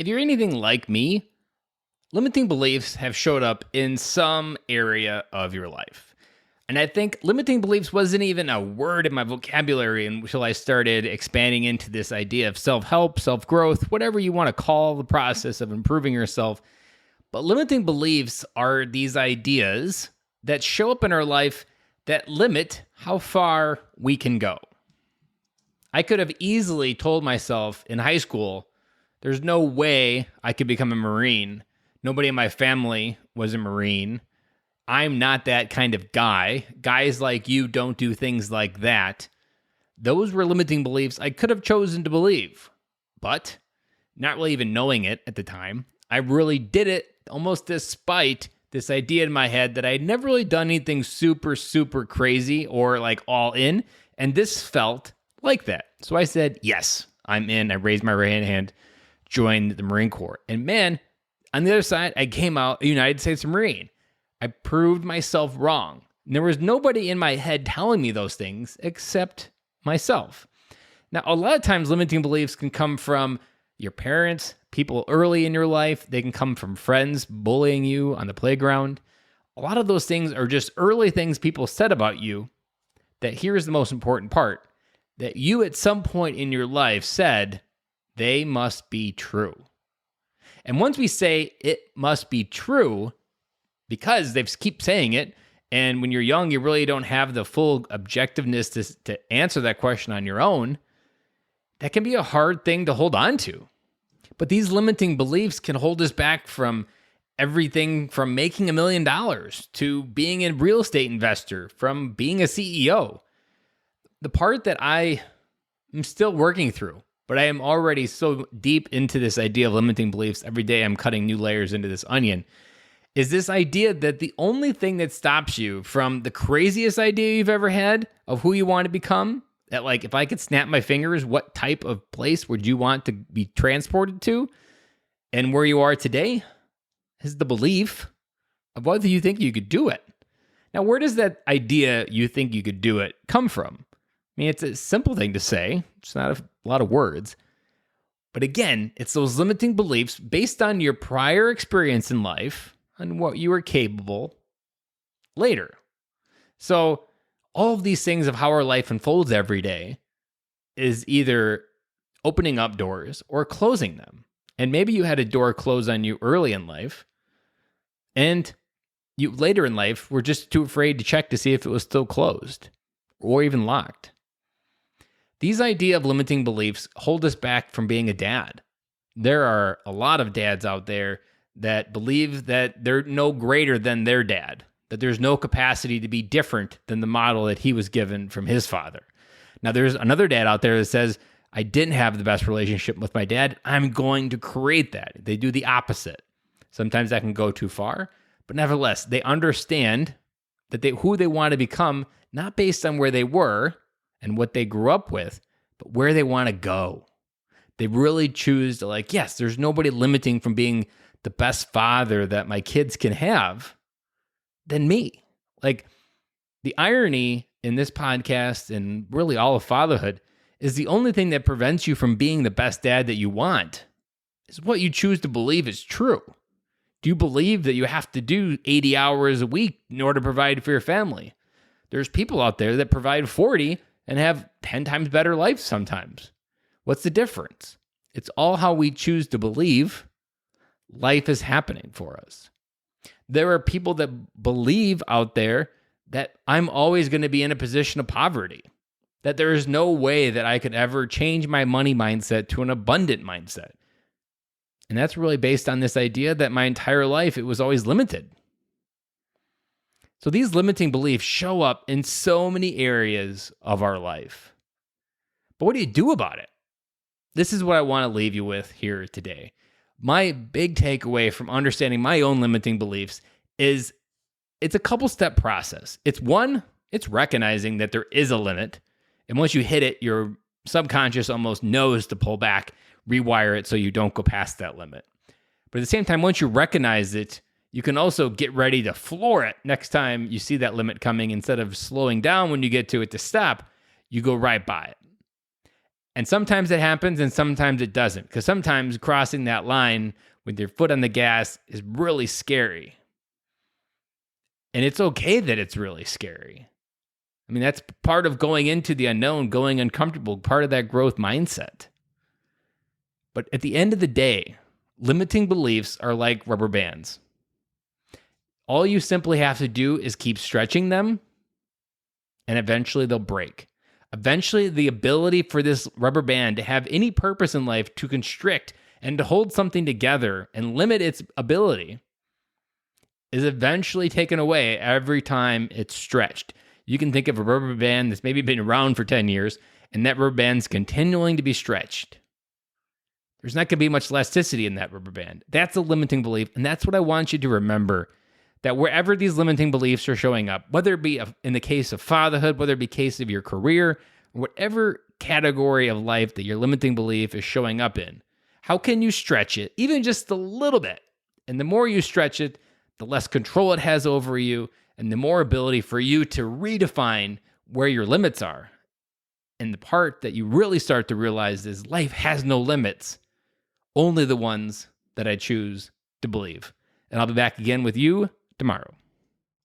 If you're anything like me, limiting beliefs have showed up in some area of your life. And I think limiting beliefs wasn't even a word in my vocabulary until I started expanding into this idea of self-help, self-growth, whatever you want to call the process of improving yourself. But limiting beliefs are these ideas that show up in our life that limit how far we can go. I could have easily told myself in high school, there's no way I could become a Marine. Nobody in my family was a Marine. I'm not that kind of guy. Guys like you don't do things like that. Those were limiting beliefs I could have chosen to believe. But, not really even knowing it at the time, I really did it almost despite this idea in my head that I had never really done anything super, super crazy or like all in. And this felt like that. So I said, yes, I'm in. I raised my right hand, joined the Marine Corps. And man, on the other side, I came out a United States Marine. I proved myself wrong. And there was nobody in my head telling me those things except myself. Now, a lot of times limiting beliefs can come from your parents, people early in your life. They can come from friends bullying you on the playground. A lot of those things are just early things people said about you that here's the most important part, that you at some point in your life said, they must be true. And once we say it must be true, because they keep saying it, and when you're young, you really don't have the full objectiveness to answer that question on your own, that can be a hard thing to hold on to. But these limiting beliefs can hold us back from everything from making $1 million to being a real estate investor, from being a CEO. The part that I am still working through, but I am already so deep into this idea of limiting beliefs, every day I'm cutting new layers into this onion, is this idea that the only thing that stops you from the craziest idea you've ever had of who you want to become, that like, if I could snap my fingers, what type of place would you want to be transported to? And where you are today is the belief of whether you think you could do it. Now, where does that idea you think you could do it come from? I mean, it's a simple thing to say. It's not a lot of words. But again, it's those limiting beliefs based on your prior experience in life and what you were capable later. So all of these things of how our life unfolds every day is either opening up doors or closing them. And maybe you had a door close on you early in life, and you later in life were just too afraid to check to see if it was still closed or even locked. These idea of limiting beliefs hold us back from being a dad. There are a lot of dads out there that believe that they're no greater than their dad, that there's no capacity to be different than the model that he was given from his father. Now, there's another dad out there that says, I didn't have the best relationship with my dad. I'm going to create that. They do the opposite. Sometimes that can go too far, but nevertheless, they understand that who they want to become, not based on where they were and what they grew up with, but where they want to go. They really choose to like, yes, there's nobody limiting from being the best father that my kids can have than me. Like, the irony in this podcast and really all of fatherhood is the only thing that prevents you from being the best dad that you want is what you choose to believe is true. Do you believe that you have to do 80 hours a week in order to provide for your family? There's people out there that provide 40 and have 10 times better life sometimes. What's the difference? It's all how we choose to believe life is happening for us. There are people that believe out there that I'm always going to be in a position of poverty, that there is no way that I could ever change my money mindset to an abundant mindset. And that's really based on this idea that my entire life, it was always limited. So these limiting beliefs show up in so many areas of our life. But what do you do about it? This is what I want to leave you with here today. My big takeaway from understanding my own limiting beliefs is it's a couple-step process. It's recognizing that there is a limit. And once you hit it, your subconscious almost knows to pull back, rewire it so you don't go past that limit. But at the same time, once you recognize it, you can also get ready to floor it next time you see that limit coming. Instead of slowing down when you get to it to stop, you go right by it. And sometimes it happens and sometimes it doesn't. Because sometimes crossing that line with your foot on the gas is really scary. And it's okay that it's really scary. I mean, that's part of going into the unknown, going uncomfortable, part of that growth mindset. But at the end of the day, limiting beliefs are like rubber bands. All you simply have to do is keep stretching them, and eventually they'll break. Eventually, the ability for this rubber band to have any purpose in life to constrict and to hold something together and limit its ability is eventually taken away every time it's stretched. You can think of a rubber band that's maybe been around for 10 years, and that rubber band's continuing to be stretched. There's not going to be much elasticity in that rubber band. That's a limiting belief, and that's what I want you to remember, that wherever these limiting beliefs are showing up, whether it be in the case of fatherhood, whether it be case of your career, whatever category of life that your limiting belief is showing up in, how can you stretch it, even just a little bit? And the more you stretch it, the less control it has over you, and the more ability for you to redefine where your limits are. And the part that you really start to realize is life has no limits, only the ones that I choose to believe. And I'll be back again with you tomorrow.